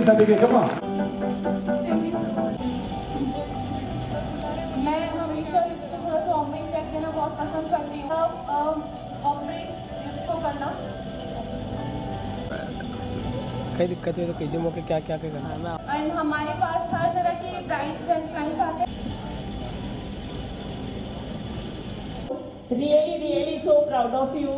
जाएंगे सभी के, कमा। मैं हमेशा इसको थोड़ा सा ऑमरिंग बैग देना बहुत पसंद करती हूँ। ऑमरिंग इसको करना कई दिक्कत है तो कई मौके क्या क्या करना। एंड हमारे पास हर तरह के ब्राइड्स एंड क्लाइंट्स आते हैं। Really so proud of you.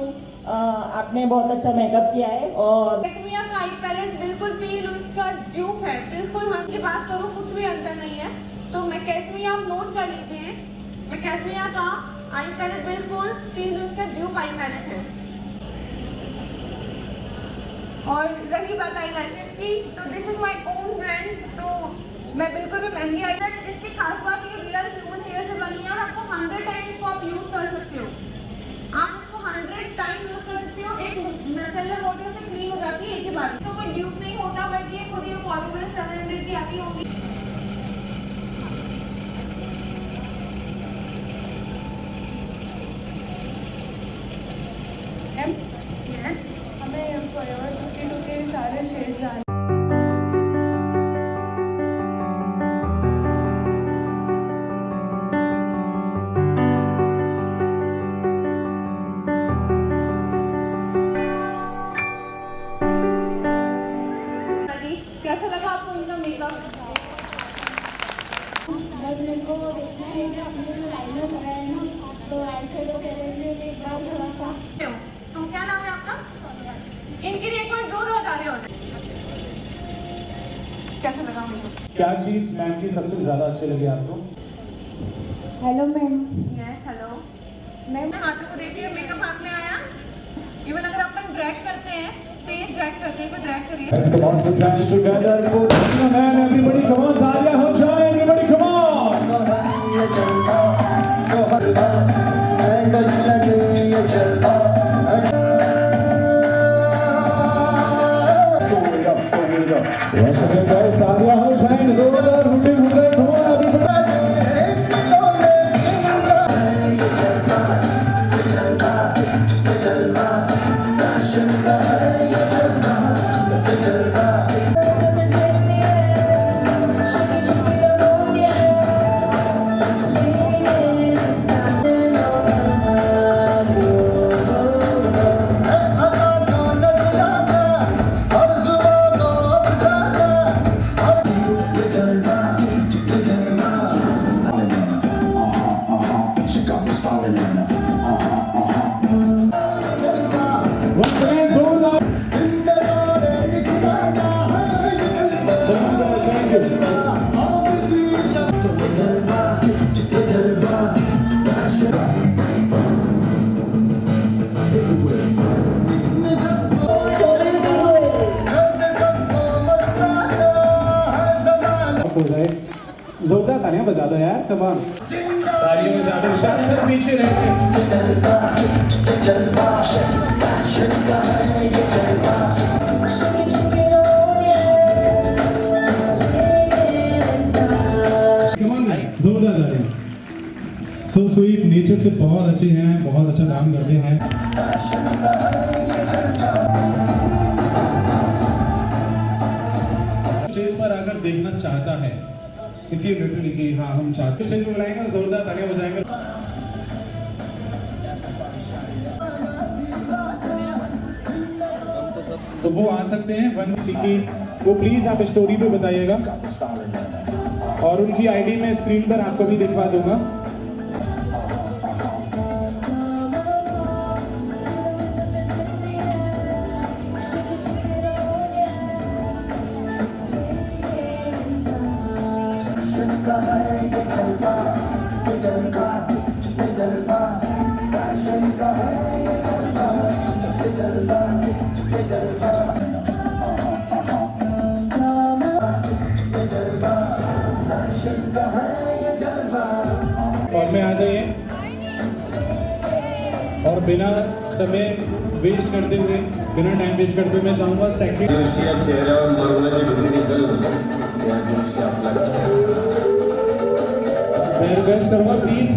आपने बहुत अच्छा मेकअप किया है और कैसमिया का आई पैलेट बिल्कुल भी इसका ड्यूप है, बिल्कुल हम की बात करूँ कुछ भी अंतर नहीं है। तो मैं कैसमिया आप नोट कर लीजिए, मैं कैसमिया का आई पैलेट बिल्कुल इसका ड्यूप आई पैलेट है। और रही बात आई लैशेस की, तो this is my own brand. तो मैं बिल्कुल भी महंगी आई पैलेट, इसकी खास बात ये रियल ह्यूमन हेयर से बनी है और आपको 100 टाइम इसको आप यूज कर सकते हो। आप इसको 100 टाइम यूज कर सकते हो, एक मिसेलर वाटर से क्लीन हो जाती है एक ही बार। तो कोई ड्यूब नहीं होता, बट ये खुद ही अफोर्डेबल 700 की आती होगी। हमें फॉरएवर के सारे शेड्स आ रहे हैं। कैसा लगा आपको इनका मेकअप? बस मेरे को देखना है कि अपने जो लाइनर लगाए हैं ना, तो आई शेडो करेंगे एक बार थोड़ा सा। तुम क्या नाम है आपका? इनके लिए एक बार जोर लगा रहे हो। कैसा लगा मेकअप? क्या चीज मैम की सबसे ज्यादा अच्छी लगी आपको? Hello ma'am. Yes hello ma'am. हाथों को देखिए, मेकअप हाथ में आया। इवन अगर अपन ड्रैग करते हैं, तेज ड्रैग करते हैं, ड्रैग करिए। Let's come on, put hands together for the man. Everybody come on, तालियां हो जाए, everybody come on. Once again guys, तालियां हो जाए, जोरदार रुके रुके, come on everybody. Once again, जोरदार. Thank you so much, thank you. जोरदार तालियां बजा दो यार, तमाम तालियां बजा दो, शायद सर पीछे रहते। जोरदार तालियां। सो स्वीट, नेचर से बहुत अच्छे हैं, बहुत अच्छा काम करते हैं। स्टेज पर आकर देखना चाहता है, इफ यू लिटरली कि हाँ हम चाहते स्टेज पर बुलाएंगे, जोरदार तालियां बजाएंगे। तो वो आ सकते हैं वन की, वो प्लीज आप स्टोरी पे बताइएगा और उनकी आईडी मैं स्क्रीन पर आपको भी दिखवा दूंगा। और में आ जाइए और बिना समय वेस्ट करते हुए, बिना टाइम वेस्ट करते हुए मैं चाहूँगा सेकंड मैं रिक्वेस्ट करूँगा प्लीज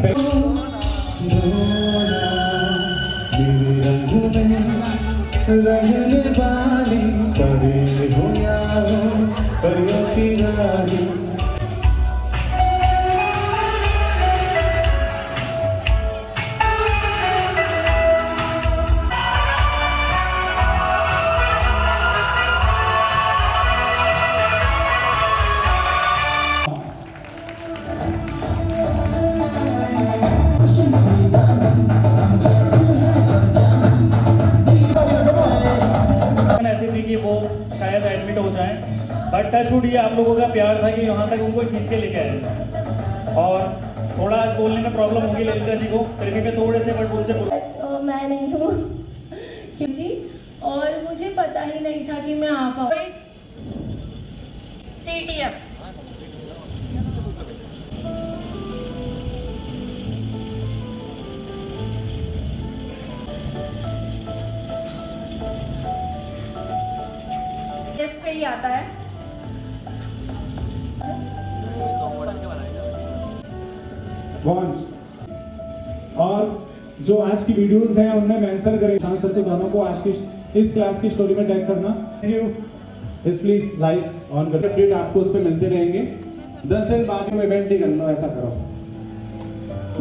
रंगने वाली पड़े हो या हो बट टच वुड ये आप लोगों का प्यार था कि यहाँ तक उनको खींच के लेके आए। और थोड़ा आज बोलने में प्रॉब्लम होगी ललिता जी को, फिर भी मैं थोड़े से बट उनसे मैं नहीं हूँ क्योंकि और मुझे पता ही नहीं था कि मैं आ पाऊँ। TTF इस पे ही आता है। और जो आज की वीडियोस हैं उनमें मेंशन करें शान सर को, दोनों को आज की इस क्लास की स्टोरी में टैग करना। Thank you. इस प्लीज लाइक ऑन कर, अपडेट आपको उस पर मिलते रहेंगे। 10 दिन बाद में इवेंट ही कर लो, ऐसा करो।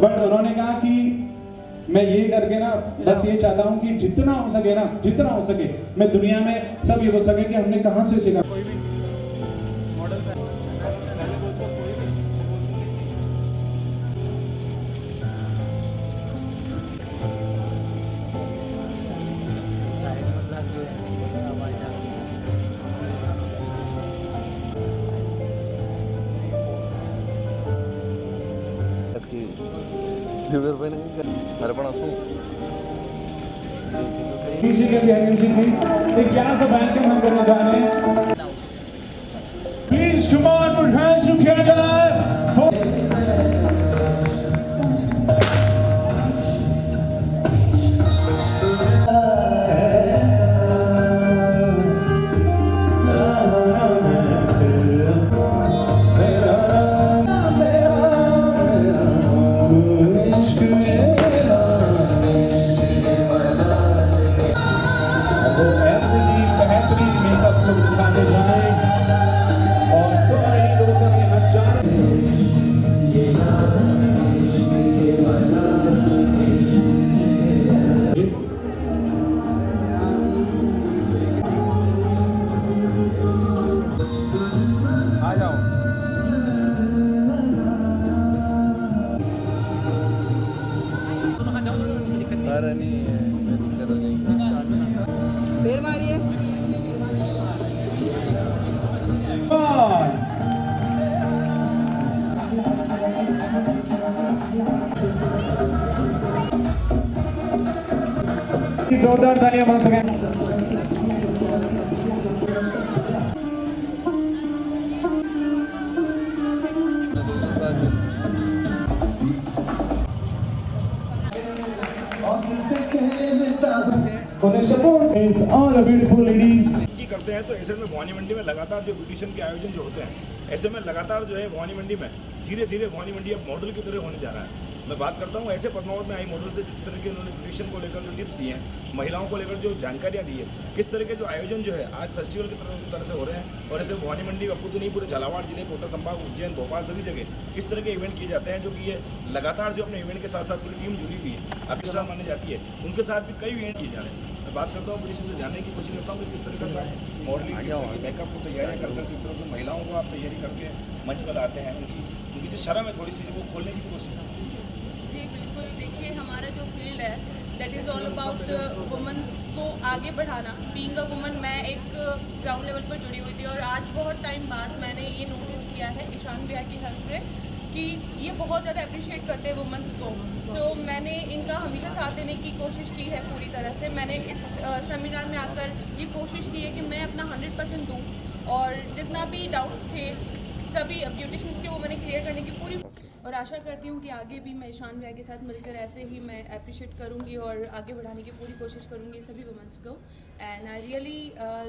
बट उन्होंने कहा कि मैं ये करके ना बस ये चाहता हूँ कि जितना हो सके ना, जितना हो सके मैं दुनिया में सब ये बोल सके कि हमने कहाँ से सीखा। एक प्यारा सा वेलकम हम करना चाह रहे हैं। Please come on, put hands together. ऐसे ही बेहतरीन मेकअप लोग दिखाने जाए और सारे दोस्तों ने हाथ जाए। आ जाओ। फिर मारिए। जोरदार तालियां बन सकें। For the support is all the beautiful ladies. करते हैं तो ऐसे में भवानी मंडी में लगातार जो ब्यूटिशियन के आयोजन जो होते हैं, ऐसे में लगातार जो है भवानी मंडी में धीरे धीरे भवानी मंडी अब मॉडल की तरह होने जा रहा है। मैं बात करता हूँ ऐसे पद्मावत में आई मॉडल से, जिस तरह के उन्होंने ब्यूटिशियन को लेकर जो टिप्स दिए हैं, महिलाओं को लेकर जो जानकारियाँ दी है, किस तरह के जो आयोजन जो है आज फेस्टिवल की तरह से हो रहे हैं। और ऐसे भवानी मंडी में खुद नहीं, पूरे झालावाड़ जिले, कोटा संभाग, उज्जैन, भोपाल सभी जगह इस तरह के इवेंट किए जाते हैं, जो कि ये लगातार जो अपने इवेंट के साथ साथ पूरी टीम जुड़ी हुई है, अब स्टार मानी जाती है, उनके साथ भी कई इवेंट किए जा रहे हैं। मैं बात करता हूँ ब्यूटिशियन से जानने की कोशिश करता हूँ कि किस तरह का मॉडलिंग, मेकअप को तैयारियाँ करके किस तरह से महिलाओं को आप तैयारी करके मंच पर लाते हैं, उनकी जो शर्म है थोड़ी सी वो खोलने की कोशिश करते हैं। जी बिल्कुल, देखिए हमारा जो फील्ड है that is all about womens को आगे बढ़ाना। बीइंग अ वुमन मैं एक ग्राउंड लेवल पर जुड़ी हुई थी और आज बहुत टाइम बाद मैंने ये नोटिस किया है ईशान भैया की हेल्प से कि ये बहुत ज़्यादा अप्रिशिएट करते हैं वुमेन्स को। तो मैंने इनका हमेशा साथ देने की कोशिश की है पूरी तरह से। मैंने इस सेमिनार में आकर ये कोशिश की है कि मैं अपना 100% दूँ और जितना भी डाउट्स थे सभी ब्यूटिशियंस के वो मैंने क्लियर करने की पूरी, और आशा करती हूँ कि आगे भी मैं ईशान भैया के साथ मिलकर ऐसे ही मैं अप्रिशिएट करूँगी और आगे बढ़ाने की पूरी कोशिश करूँगी सभी वुमेंस को। And I really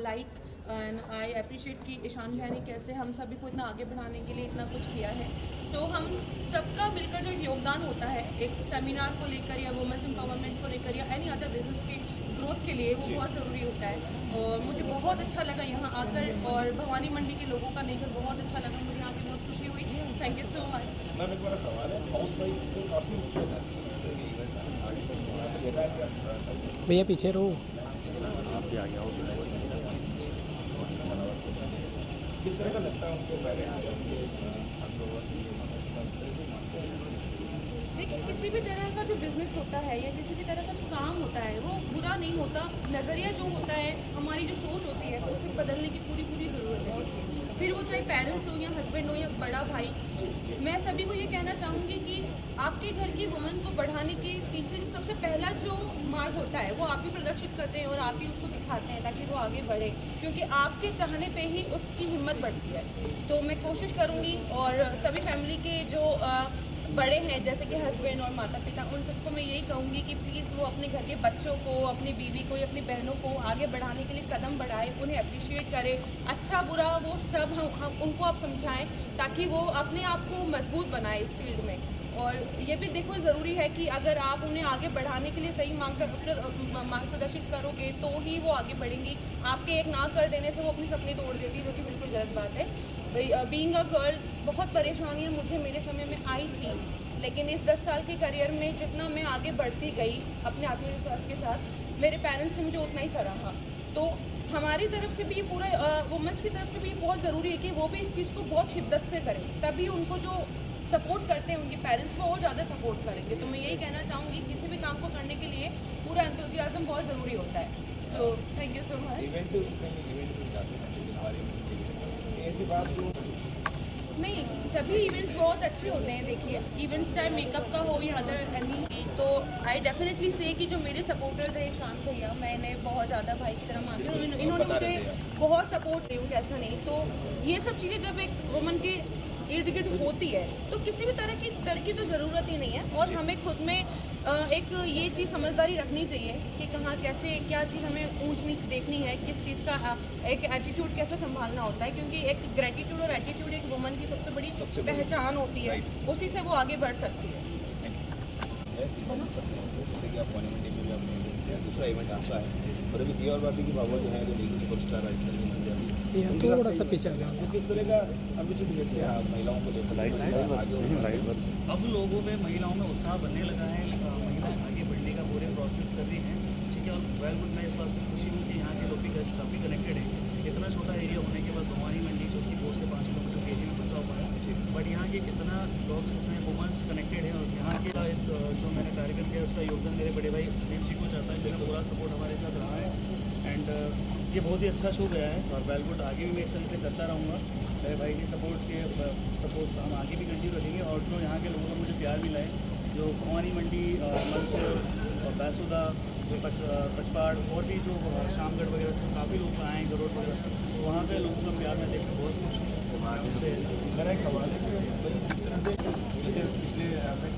like and I appreciate कि ईशान भैया ने कैसे हम सभी को इतना आगे बढ़ाने के लिए इतना कुछ किया है। सो हम सबका मिलकर जो एक योगदान होता है एक सेमिनार को लेकर या वुमेंस एम्पावरमेंट को लेकर या एनी अदर बिजनेस के ग्रोथ के लिए, वो बहुत ज़रूरी होता है। और मुझे बहुत अच्छा लगा यहाँ आकर और भवानी मंडी के लोगों का नेचर बहुत अच्छा लगा, मुझे यहाँ की बहुत खुशी हुई। Thank you so much. Ma'am एक बार सवाल है, हाउस वाइफ को काफ़ी भैया पीछे रहो। किस तरह का लगता है उनको देखिए किसी भी तरह का जो बिजनेस होता है या किसी भी तरह का जो काम होता है वो बुरा नहीं होता। नज़रिया जो होता है, हमारी जो सोच होती है उसे बदलने की पूरी ज़रूरत है। फिर वो चाहे पेरेंट्स हो या हस्बैंड हो या बड़ा भाई, मैं सभी को ये कहना चाहूँगी कि आपके घर की वुमन को बढ़ाने के पीछे जो सबसे पहला जो मार्ग होता है वो आप ही प्रदर्शित करते हैं और आप ही उसको दिखाते हैं ताकि वो आगे बढ़े, क्योंकि आपके चाहने पे ही उसकी हिम्मत बढ़ती है। तो मैं कोशिश करूँगी और सभी फैमिली के जो बड़े हैं जैसे कि हस्बैंड और माता पिता, उन सबको मैं यही कहूँगी कि प्लीज़ वो अपने घर के बच्चों को, अपनी बीवी को या अपनी बहनों को आगे बढ़ाने के लिए कदम बढ़ाएं, उन्हें अप्रिशिएट करें, अच्छा बुरा वो सब हम उनको आप समझाएं ताकि वो अपने आप को मजबूत बनाए इस फील्ड में। और ये भी देखो ज़रूरी है कि अगर आप उन्हें आगे बढ़ाने के लिए सही मार्ग प्रदर्शित करोगे तो ही वो आगे बढ़ेंगी। आपके एक ना कर देने से वो अपनी सपने तोड़ देती है, जो कि बिल्कुल गलत बात है। बीइंग अ गर्ल बहुत परेशानियाँ मुझे मेरे समय में आई थी, लेकिन इस 10 साल के करियर में जितना मैं आगे बढ़ती गई अपने आत्मविश्वास के साथ, मेरे पेरेंट्स ने मुझे उतना ही सराहा। तो हमारी तरफ से भी पूरा वुमेन्स की तरफ से भी बहुत ज़रूरी है कि वो भी इस चीज़ को बहुत शिद्दत से करें, तभी उनको जो सपोर्ट करते हैं उनके पेरेंट्स वो और ज़्यादा सपोर्ट करेंगे। तो मैं यही कहना चाहूँगी किसी भी काम को करने के लिए पूरा एंथुसियाज्म बहुत ज़रूरी होता है। तो थैंक यू सो मच। नहीं, सभी इवेंट्स बहुत अच्छे होते हैं। देखिए इवेंट्स चाहे मेकअप का हो या अदर एनी की, तो आई डेफिनेटली से कि जो मेरे सपोर्टर्स हैं शांत भैया, मैंने बहुत ज़्यादा भाई की तरह मानती हूँ, इन्होंने मुझे बहुत सपोर्ट दी, ऐसा नहीं। तो ये सब चीज़ें जब एक वुमन के इर्द गिर्द होती है तो किसी भी तरह की डर की तो ज़रूरत ही नहीं है। और हमें खुद में एक ये चीज़ समझदारी रखनी चाहिए कि कहाँ कैसे क्या चीज़ हमें ऊंच नीच देखनी है, किस चीज़ का एक एटीट्यूड कैसे संभालना होता है, क्योंकि एक ग्रेटिट्यूड और एटीट्यूड एक वुमन की सबसे बड़ी पहचान होती है, उसी से वो आगे बढ़ सकती है। जैसे कि आप मॉन्यूमेंट में भी आपने दूसरा इवेंट आपका है, और अभी ये और बात है कि बाबा जो है जो लीग सुपरस्टार राजस्थान की पंजाबी, थोड़ा सा पीछे आ गया। तो किस तरह का अनुचित व्यक्ति है महिलाओं को लेकर अब लोगों में महिलाओं में उत्साह बनने लगा है, महिलाएं आगे बढ़ने का पूरे प्रोसेस कर रही हैं, ठीक है। और वेल गुड, मैं इस बात से खुशी हूँ कि यहाँ के लोग भी काफ़ी कनेक्टेड हैं। इतना छोटा एरिया होने के बाद भवानी मंडी जो कि 4 से 5 किलोमीटर के एरिया में फंसा हुआ है, बट यहाँ के कितना लोग उसमें वुमेंस कनेक्टेड हैं। और यहाँ के इस जो मैंने कार्यक्रम किया उसका योगदान मेरे बड़े भाई अनिल जी को जाता है, मेरा पूरा सपोर्ट हमारे साथ रहा है। एंड ये बहुत ही अच्छा शो गया है और वेल गुड आगे भी मैं इस तरह से करता रहूँगा। मेरे भाई की सपोर्ट हम आगे भी कंटिन्यू रखेंगे। और जो यहाँ के लोगों ने मुझे प्यार मिला है, जो भवानी मंडी, मंदसौर और बैसुदा, जो पचपाड़ और भी जो शामगढ़ वगैरह से काफ़ी लोग आए हैं, जरूरत वगैरह से, तो वहाँ के लोगों का प्यार मैं देखकर बहुत खुश हूँ। उससे मेरा एक सवाल है कि किस तरह से जैसे पिछले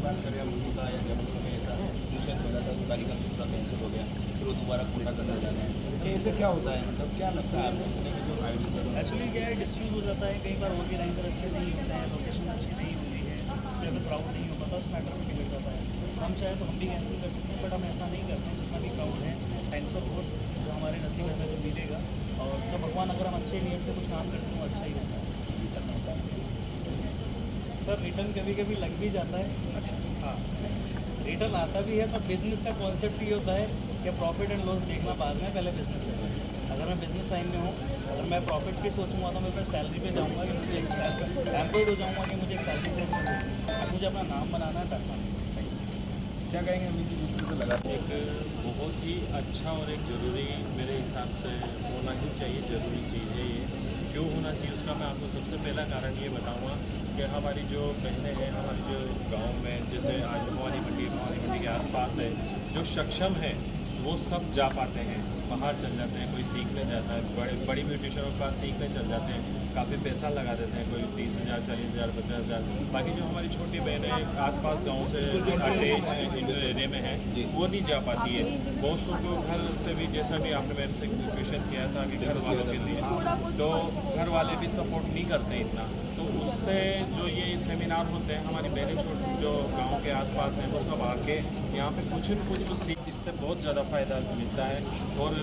बात करें मौजूदा या जब में ऐसा ट्यूशन हो जाता है, गाड़ी का दूसरा कैंसिल हो गया, फिर वो दोबारा पूरा करना चाहते हैं, तो इससे क्या होता है, मतलब क्या लगता है आपको जो आयोजन करो? एक्चुअली क्या है, डिस्प्यूट हो जाता है, कई बार और भी रैंकर अच्छे नहीं होते हैं, लोकेशन अच्छी नहीं होती है, अगर क्राउड नहीं हो पाता उस मैटर में बिगड़ जाता है। हम चाहे तो हम भी कैंसिल कर सकते हैं, बट हम ऐसा नहीं करते हैं। जितना भी क्राउड है थैंक्स ऑफ गॉड जो हमारे नसीब में तो मिलेगा। और तो भगवान अगर हम अच्छे नीयत से कुछ काम करते हैं वो अच्छा ही होता है। सर रिटर्न कभी कभी लग भी जाता है। अच्छा हाँ, रिटर्न आता भी है। तो बिज़नेस का कॉन्सेप्ट ये होता है कि प्रॉफिट एंड लॉस देखना बाद में, पहले बिज़नेस करना है। अगर मैं बिज़नेस टाइम में हूँ, अगर मैं प्रॉफिट की सोचूंगा तो मैं अपने सैलरी पे जाऊँगा कि मुझे एम्प्लॉयड हो जाऊँगा कि मुझे एक सैलरी से मुझे अपना नाम बनाना है, पैसा नहीं। क्या कहेंगे अमित जी, जिस तरह से लगा एक बहुत ही अच्छा और एक ज़रूरी मेरे हिसाब से होना ही चाहिए, ज़रूरी चीज़ है ये। क्यों होना चाहिए उसका मैं आपको सबसे पहला कारण ये बताऊंगा कि हमारी जो बहनें हैं, हमारी जो गांव में जैसे आज भवानी मंडी के आसपास है, जो सक्षम है वो सब जा पाते हैं, बाहर चल जाते हैं, कोई सीखने जाता है, बड़ी ब्यूटिशियनों के पास सीखने चल जाते हैं, काफ़ी पैसा लगा देते हैं, कोई 30,000 40,000 50,000। बाकी जो हमारी छोटी बहनें आसपास गांव से इंडो एरिया में हैं वो नहीं जा पाती है। बहुत सौ को घर से भी, जैसा भी आपने मेरे से क्वेश्चन किया था कि घर वालों के लिए, तो घर वाले भी सपोर्ट नहीं करते इतना। तो उससे जो ये सेमिनार होते हैं, हमारी बहनें जो गाँव के आसपास हैं वो सब आके यहाँ पे कुछ न कुछ तो सीख, इससे बहुत ज़्यादा फ़ायदा मिलता है। और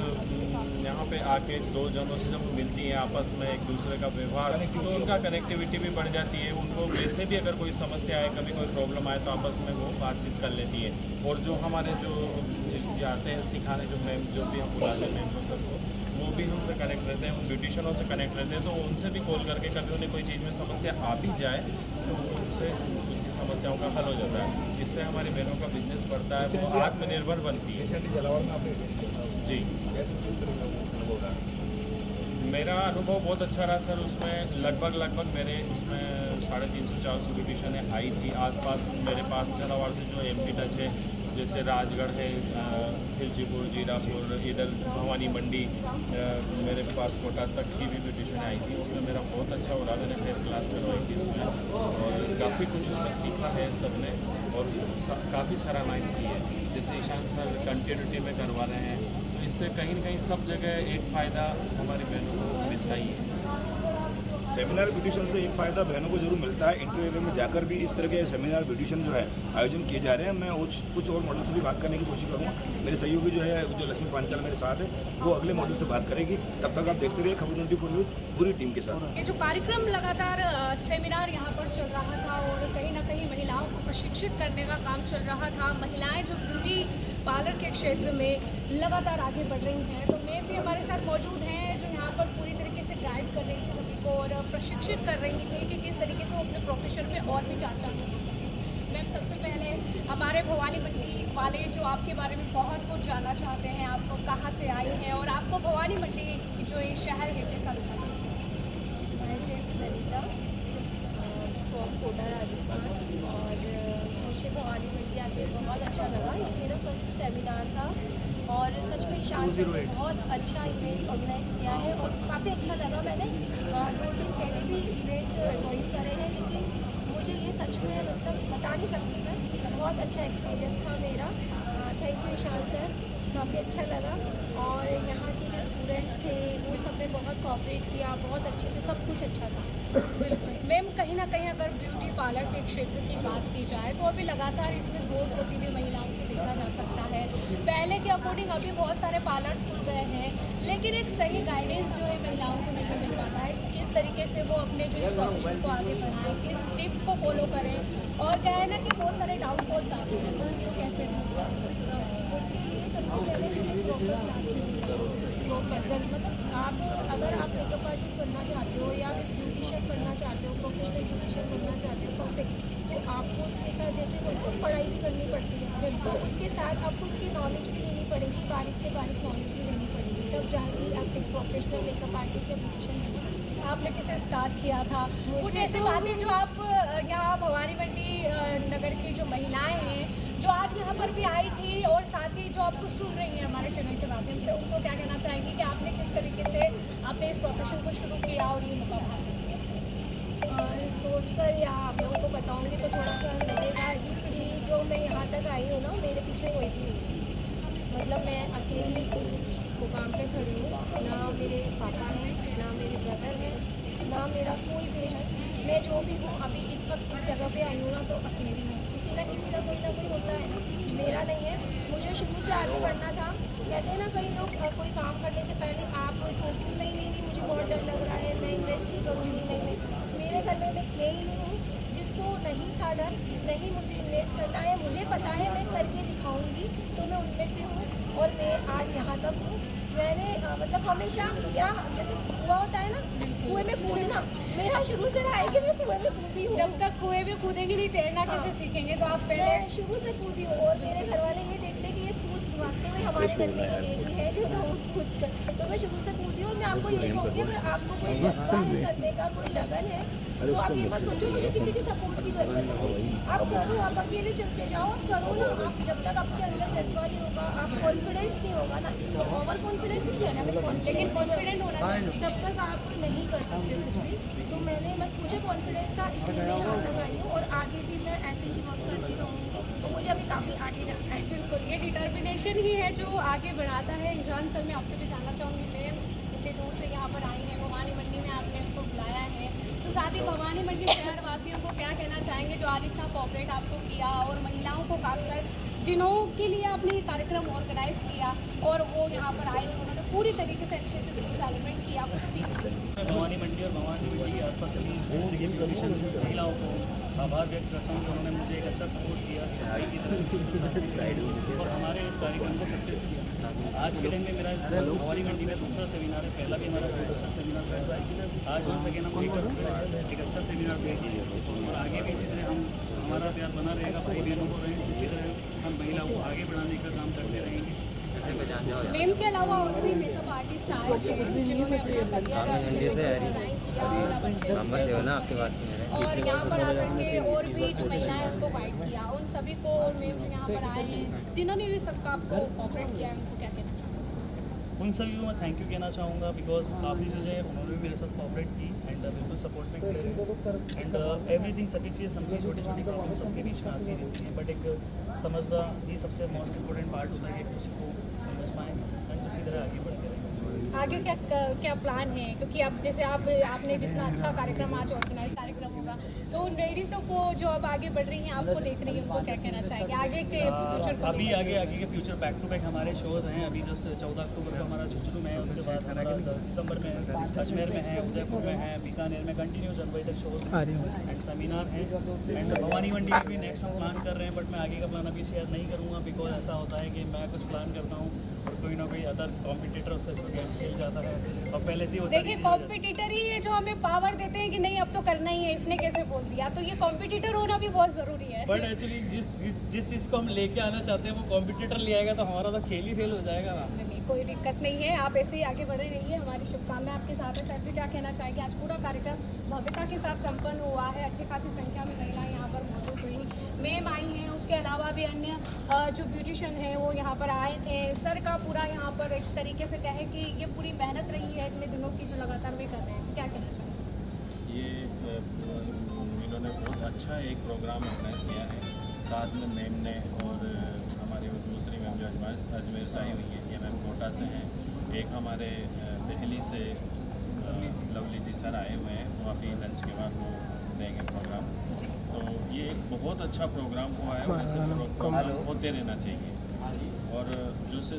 यहाँ पे आके दो जनों से जब मिलती हैं आपस में, एक दूसरे का व्यवहार, तो उनका कनेक्टिविटी भी बढ़ जाती है। उनको वैसे भी अगर कोई समस्या आए, कभी कोई प्रॉब्लम आए, तो आपस में वो बातचीत कर लेती है। और जो हमारे जो जाते हैं सिखाने, जो मैम जो भी हम बुलाते हैं मैम सबको, वो भी हमसे कनेक्ट रहते हैं, उन ब्यूटिशियनों से कनेक्ट रहते हैं। तो उनसे भी कॉल करके कभी उन्हें कोई चीज़ में समस्या आ भी जाए तो उनसे उनकी समस्याओं का हल हो जाता है। इससे हमारी बहनों का बिजनेस बढ़ता है, वो आत्मनिर्भर बनती है। जलावन में आपने जी कैसे किस तरह का होगा? मेरा अनुभव बहुत अच्छा रहा सर। उसमें लगभग मेरे उसमें 350-400 ब्यूटिशियन आई थी। आसपास मेरे पास झालावाड़ से जो एमपी टच है, जैसे राजगढ़ है, खिलचीपुर, जीरापुर, इधर भवानी मंडी, मेरे पास कोटा तक की भी ब्यूटिशियन आई थी। उसमें मेरा बहुत अच्छा हो रहा, मैंने हेयर क्लास करवाई थी उसमें और काफ़ी कुछ उसमें सीखा है सबने और काफ़ी सराहनाएँ की है। जैसे ईशान सर कंटिन्यूटी में करवा रहे हैं, तो इससे कहीं न कहीं सब जगह एक फ़ायदा हमारी बहनों को मिलता ही है। सेमिनार ब्यूटिशियन से एक फ़ायदा बहनों को जरूर मिलता है। इंटर एरिया में जाकर भी इस तरह के सेमिनार ब्यूटिशियन जो है आयोजन किए जा रहे हैं। मैं कुछ और मॉडल से भी बात करने की कोशिश करूँगा। मेरे सहयोगी जो है, जो लक्ष्मी पांचाल मेरे साथ है, वो अगले मॉडल से बात करेगी। तब तक आप देखते रहिए खबर 24 न्यूज़ पूरी टीम के साथ। ये जो कार्यक्रम लगातार सेमिनार यहाँ पर चल रहा था और कहीं ना कहीं महिलाओं को प्रशिक्षित करने का काम चल रहा था। महिलाएं जो ब्यूटी पार्लर के क्षेत्र में लगातार आगे बढ़ रही हैं, तो मैम भी हमारे साथ मौजूद हैं जो यहाँ पर पूरी तरीके से गाइड कर रही थी सभी को और प्रशिक्षित कर रही थी कि किस तरीके से वो अपने प्रोफेशन में और भी चार चांद लगा सकें। मैम, सबसे पहले हमारे भवानी मंडी वाले जो आपके बारे में बहुत कुछ जानना चाहते हैं, आप कहाँ से आई हैं और आपको भवानी मंडी जो ये शहर है कैसा लगा? ललिता फ्रॉम कोटा राजस्थान और मुझे भवानी मंडी आके बहुत अच्छा लगा। ये मेरा फर्स्ट सेमिनार था और सच में ईशान सर ने बहुत अच्छा इवेंट ऑर्गेनाइज किया है और काफ़ी अच्छा लगा। मैंने 2 दिन पहले भी इवेंट ज्वाइन करे हैं, लेकिन मुझे ये सच में मतलब बता नहीं सकती मैं, बहुत अच्छा एक्सपीरियंस था मेरा। थैंक यू ईशान सर, काफ़ी अच्छा लगा। और यहाँ के जो स्टूडेंट्स थे वो सब ने बहुत कोऑपरेट किया, बहुत अच्छे से, सब कुछ अच्छा था। बिल्कुल मैम, कहीं ना कहीं अगर ब्यूटी पार्लर के क्षेत्र की बात की जाए तो अभी लगातार इसमें ग्रोथ होती हुई महिलाओं की देखा जा सकता है। पहले के अकॉर्डिंग अभी बहुत सारे पार्लर्स खुल गए हैं, लेकिन एक सही गाइडेंस जो है महिलाओं को नहीं मिल पाता है। किस तरीके से वो अपने जो इस प्रोफेशन को आगे बढ़ाएं, किस टिप्स को फॉलो करें, और क्या है ना कि बहुत सारे डाउनफॉल्स आते हैं, तो उनको कैसे दूर करें? उसके लिए सबसे पहले हमें प्रॉपर मतलब अगर आप मेकअप आर्टिस्ट बनना चाहते हो या ब्यूटिशियन बनना चाहते हो, प्रोफेशनल ब्यूटिशियन बनना चाहते हो परफेक्ट, तो आपको उसके साथ जैसे उनको पढ़ाई भी करनी पड़ती है, तो उसके साथ आपको उनकी नॉलेज भी लेनी पड़ेगी, बारीक से बारीक नॉलेज भी लेनी पड़ेगी, तब जाके आप एक प्रोफेशनल मेकअप आर्टिस्ट या ब्यूटिशियन बनेंगे। आपने किसे स्टार्ट किया था? कुछ ऐसी बातें जो आप यहाँ भवानी मंडी नगर की जो महिलाएं हैं जो आज यहाँ पर भी आई थी और साथ ही जो आपको सुन रही हैं हमारे चैनल के माध्यम से, उनको क्या कहना चाहेंगी कि आपने किस तरीके से आपने इस प्रोफेशन को शुरू किया और ये मुकाम हासिल किया? सोच कर या आप लोगों को बताऊँगी तो थोड़ा सा लगेगा अजीब कि जो मैं यहाँ तक आई हूँ ना, मेरे पीछे कोई भी नहीं, मतलब मैं अकेली इस मुकाम पे खड़ी हूँ। ना मेरे पापा हैं, ना मेरे ब्रदर हैं, ना मेरा कोई भी है। मैं जो भी हूँ अभी इस वक्त इस जगह पे आई हूँ ना, तो अकेली हूँ। किसी ना कोई होता है, मेरा नहीं है। मुझे शुरू से आगे बढ़ना था। कहते हैं ना कई लोग कोई काम करने से पहले आप सोचते नहीं मुझे बहुत डर लग रहा है, मैं इन्वेस्ट नहीं करूँगी, नहीं। मेरे घर में मैं अकेली हूँ जिसको नहीं था डर, नहीं मुझे इन्वेस्ट करना है, मुझे पता है मैं करके दिखाऊंगी, तो मैं उनमें से हूँ और मैं आज यहाँ तक हूँ। मैंने मतलब हमेशा या जैसे कुआं होता है ना, कुएं में कूदना मेरा शुरू से रहा है कि मैं कुएं में कूदी हूँ। जब तक कुएं में कूदेंगे नहीं, तैरना कैसे सीखेंगे? तो आप पहले शुरू से कूदी हूँ और मेरे घर वाले ये देखते कि ये कूद वाकई में हमारे घर में एक ही है जो कूद कर, तो मैं शुरू से कूदी हूँ। मैं आपको यही कहूँगी, अगर आपको कोई जज्बा है करने का, कोई लगन है, तो आप ये मत सोचो मुझे किसी की सपोर्ट की जरूरत नहीं। आप करो, आप अकेले चलते जाओ, आप करो ना। आप जब तक आपके अंदर जज्बा नहीं होगा, आप कॉन्फिडेंस नहीं होगा ना, तो ओवर कॉन्फिडेंस नहीं कहना, लेकिन कॉन्फिडेंट होना चाहिए, जब तक आप नहीं कर सकते कुछ भी। तो मैंने बस मुझे कॉन्फिडेंस था, इसलिए मैं यहाँ तक आई हूँ और आगे भी मैं ऐसे ही वर्क करती रहूँगी। तो मुझे अभी काफ़ी आगे जाना है। बिल्कुल, ये डिटर्मिनेशन ही है जो आगे बढ़ाता है। ईशान सर, मैं आपसे भी जानना चाहूँगी, मैम इतनी दूर से यहाँ पर आई हैं, भवानी मंडी में आपने उसको बुलाया है, तो साथ ही भवानी मंडी शहर वासियों को क्या कहना चाहेंगे जो आज इतना कोऑपरेट आपको किया, और महिलाओं को खासकर जिन्हों के लिए आपने ये कार्यक्रम ऑर्गेनाइज किया और वो यहाँ पर आए, उन्होंने पूरी तरीके से अच्छे से इसको सेलिब्रेट किया, कुछ सीखा? भवानी मंडी और भवानी मंडी के आसपास सभी महिलाओं को आभार व्यक्त करता हूँ कि उन्होंने मुझे एक अच्छा सपोर्ट किया भाई की तरह और हमारे इस कार्यक्रम को सक्सेस किया। आज के दिन में मेरा भवानी मंडी में दूसरा सेमिनार है, पहला भी हमारा बहुत अच्छा सेमिनार रहता है। आज वहाँ से हम एक अच्छा सेमिनार देंगे और आगे भी इसी तरह हमारा प्यार बना रहेगा, भाई बहनों को रहें, इसी तरह हम महिलाओं को आगे बढ़ाने का काम करते रहेंगे। मैम के अलावा और भी मेकअप आर्टिस्ट आए थे जिन्होंने अपना करियर डिज़ाइन किया और अब अच्छे और यहाँ पर आकर के और भी जो महिलाएं उनको गाइड किया, उन सभी को और मैम जो यहाँ पर आए हैं जिन्होंने भी सबका आपको कोऑपरेट किया है, उनको क्या कहना चाहूँगा? उन सभी को मैं थैंक यू कहना चाहूँगा बिकॉज काफ़ी चीज़ें उन्होंने भी मेरे साथ कोऑपरेट की एंड बिल्कुल सपोर्ट में खड़े रहे एंड एवरीथिंग सभी चीज़ें समझी, छोटी छोटी प्रॉब्लम सबके बीच में आती रहती है बट एक समझना ही सबसे मोस्ट इम्पोर्टेंट पार्ट होता है कि किसी को समझ पाएँ एंड उसी तरह आगे बढ़ते रहें। आगे क्या प्लान है, क्योंकि अब जैसे आपने जितना अच्छा कार्यक्रम आज ऑर्गेनाइज कार्यक्रम होगा तो उन लेडीज़ों को जो अब आगे बढ़ रही हैं आपको देख रही हैं उनको क्या कहना चाहेंगे आगे के फ्यूचर को? अभी आगे के फ्यूचर बैक टू बैक हमारे शोज हैं। अभी जस्ट 14 अक्टूबर को हमारा झुंझुनू में है, उसके बाद हमारा दिसंबर में है, अजमेर में है, उदयपुर में है, बीकानेर में कंटिन्यू जनवरी तक शोज एंड सेमिनार हैं एंड भवानी मंडी में भी नेक्स्ट हम प्लान कर रहे हैं बट मैं आगे का प्लान अभी शेयर नहीं करूँगा बिकॉज ऐसा होता है कि मैं कुछ प्लान करता हूँ और कोई ना कोई अदर कॉम्पिटिटर उससे जो गेम खेल जाता है और पहले से देखिए कॉम्पिटिटर ही है जो हमें पावर देते हैं कि नहीं अब तो करना ही है, इसने कैसे बोल दिया, तो ये कॉम्पिटिटर होना भी बहुत ज़रूरी है। बट एक्चुअली जिस चीज़ को हम लेके आना चाहते हैं वो कॉम्पिटिटर ले आएगा तो हमारा तो खेल ही फेल हो जाएगा ना। नहीं कोई दिक्कत नहीं है, आप ऐसे ही आगे बढ़े रहिए, हमारी शुभकामनाएं आपके साथ है। सर जी क्या कहना चाहेंगे? आज पूरा कार्यक्रम भव्यता के साथ संपन्न हुआ है, अच्छी खासी संख्या में महिलाएं यहाँ पर मौजूद हुई, मैम आई हैं, उसके अलावा भी अन्य जो ब्यूटिशियन हैं वो यहाँ पर आए थे। सर का पूरा यहाँ पर एक तरीके से कहें कि ये पूरी मेहनत रही है इतने दिनों की जो लगातार वे कर रहे हैं, क्या कहना चाहेंगे? ये इन्होंने बहुत अच्छा एक प्रोग्राम ऑर्गेनाइज किया है, साथ में मैम ने और हमारी दूसरी मैम जो अजमेर से आई हुई है, ये मैम कोटा से हैं, एक हमारे दिल्ली से लवली जी सर आए हुए हैं, वो अभी लंच के बाद वो देंगे प्रोग्राम। तो ये एक बहुत अच्छा प्रोग्राम हुआ है और ऐसे प्रोग्राम होते रहना चाहिए। और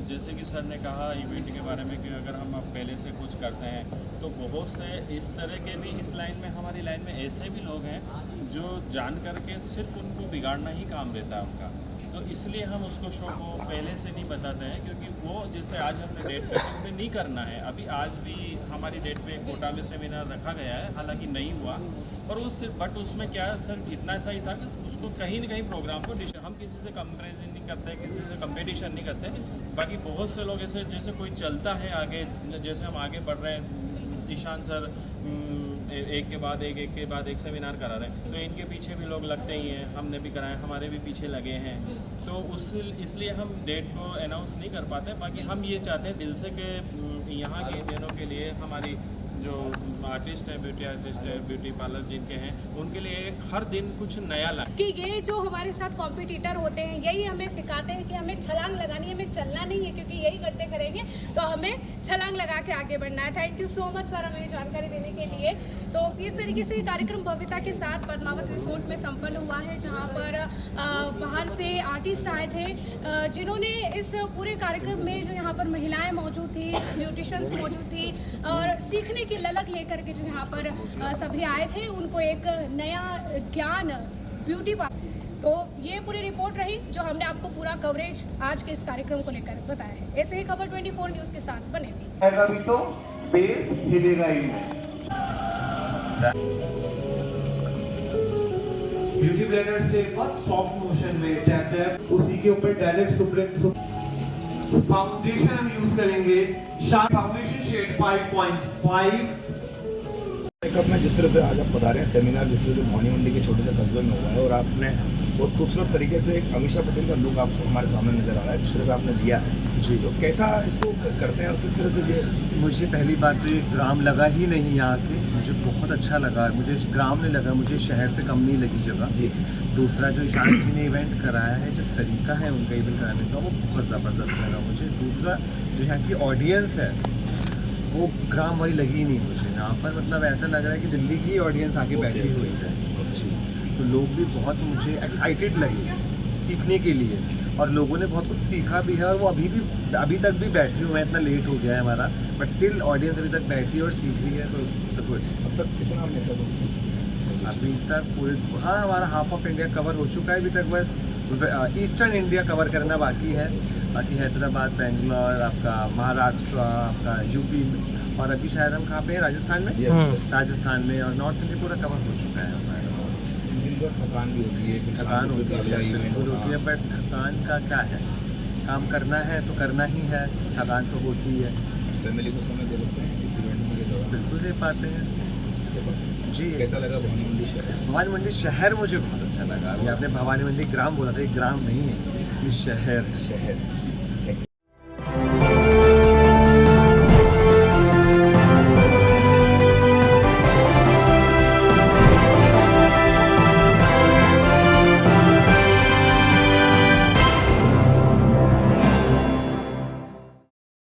जैसे कि सर ने कहा इवेंट के बारे में कि अगर हम अब पहले से कुछ करते हैं तो बहुत से इस तरह के भी इस लाइन में हमारी लाइन में ऐसे भी लोग हैं जो जान करके सिर्फ उनको बिगाड़ना ही काम रहता है उनका, तो इसलिए हम उसको शो को पहले से नहीं बताते हैं क्योंकि वो जैसे आज हमने डेट पे नहीं करना है, अभी आज भी हमारी डेट पे कोटा में सेमिनार रखा गया है, हालांकि नहीं हुआ और बट उसमें क्या सर इतना सा ही था कि उसको कहीं ना कहीं प्रोग्राम को हम किसी से कंपेरिजन नहीं करते, किसी से कंपटीशन नहीं करते। बाकी बहुत से लोग ऐसे जैसे कोई चलता है आगे, जैसे हम आगे बढ़ रहे हैं, ईशान सर एक के बाद एक सेमिनार करा रहे हैं तो इनके पीछे भी लोग लगते ही हैं, हमने भी कराया, हमारे भी पीछे लगे हैं, तो इसलिए हम डेट को अनाउंस नहीं कर पाते। बाकी हम ये चाहते हैं दिल से कि यहाँ के जनों के लिए हमारी जो आर्टिस्ट है, ब्यूटी पार्लर जिनके हैं उनके लिए हर दिन कुछ नया लाए कि ये जो हमारे साथ कॉम्पिटिटर होते हैं यही हमें सिखाते हैं कि हमें छलांग लगानी है, हमें चलना नहीं है, क्योंकि यही करते करेंगे तो हमें छलांग लगा के आगे बढ़ना है। Thank you so much sir हमें जानकारी देने के लिए। तो इस तरीके से कार्यक्रम भव्यता के साथ पद्मावत रिसोर्ट में संपन्न हुआ है, जहाँ पर बाहर से आर्टिस्ट आए थे जिन्होंने इस पूरे कार्यक्रम में जो यहाँ पर महिलाएं मौजूद थी, ब्यूटिशियंस मौजूद थी और सीखने की ललक लेकर के जो यहाँ पर सभी आए थे, उनको एक नया ज्ञान ब्यूटी तो ये पूरी रिपोर्ट रही जो हमने आपको पूरा कवरेज आज के इस कार्यक्रम को लेकर बताया है। ऐसे ही खबर 24 न्यूज़ के साथ बने थी। अभी तो बेस हिलेगा ही नहीं। ब्यूटी ब्लेंडर से बहुत सॉफ्ट मोशन में जाते हैं, उसी के ऊपर डायरेक्ट फाउंडेशन हम यूज करेंगे शार्प फाउंडेशन शेड 5.5। मेकअप में जिस तरह से आज आप बता रहे हैं सेमिनार जिस तरह से भवानी मंडी के छोटे से कस्बे में हुआ है और आपने बहुत खूबसूरत तरीके से एक अमीषा पटेल का लुक आपको हमारे सामने नजर आ रहा है, जिस तरह से आपने दिया है जी, तो कैसा इसको करते हैं और किस तरह से ये? मुझे पहली बात तो ये ग्राम लगा ही नहीं यहाँ के, मुझे बहुत अच्छा लगा, मुझे ग्राम नहीं लगा, मुझे शहर से कम नहीं लगी जगह जी। दूसरा जो ईशान जी ने इवेंट कराया है, जो तरीका है उनका इवेंट कराने का वो बहुत ज़बरदस्त लगा मुझे। दूसरा जो यहाँ की ऑडियंस है वो ग्राम वाली लगी ही नहीं मुझे, यहाँ पर मतलब ऐसा लग रहा है कि दिल्ली की ऑडियंस आके बैठी हुई है। तो लोग भी बहुत मुझे एक्साइटेड लगे सीखने के लिए और लोगों ने बहुत कुछ सीखा भी है और वो अभी तक भी बैठे हुए हैं, इतना लेट हो गया है हमारा बट स्टिल ऑडियंस अभी तक बैठी है और सीख रही है, तो सब गुड। अब तक कितना अभी तक पूरे हमारा हाफ ऑफ इंडिया कवर हो चुका है, अभी तक बस ईस्टर्न इंडिया कवर करना बाकी है। बाकी हैदराबाद, बेंगलोर, आपका महाराष्ट्र, आपका यूपी और अभी शायद हम कहाँ पे हैं, राजस्थान में राजस्थान में और नॉर्थ इंडिया पूरा कवर हो चुका है हमारा। थकान भी होती है, थकान होती है बट थकान का क्या है, काम करना है तो करना ही है, थकान तो होती ही है। फैमिली को समय दे लेते हैं इस इवेंट में के दौरान? बिल्कुल दे पाते हैं जी। कैसा लगा भवानी मंडी शहर? भवानी मंडी शहर मुझे बहुत अच्छा लगा। अभी आपने भवानी मंडी ग्राम बोला था, ये ग्राम नहीं है, ये शहर।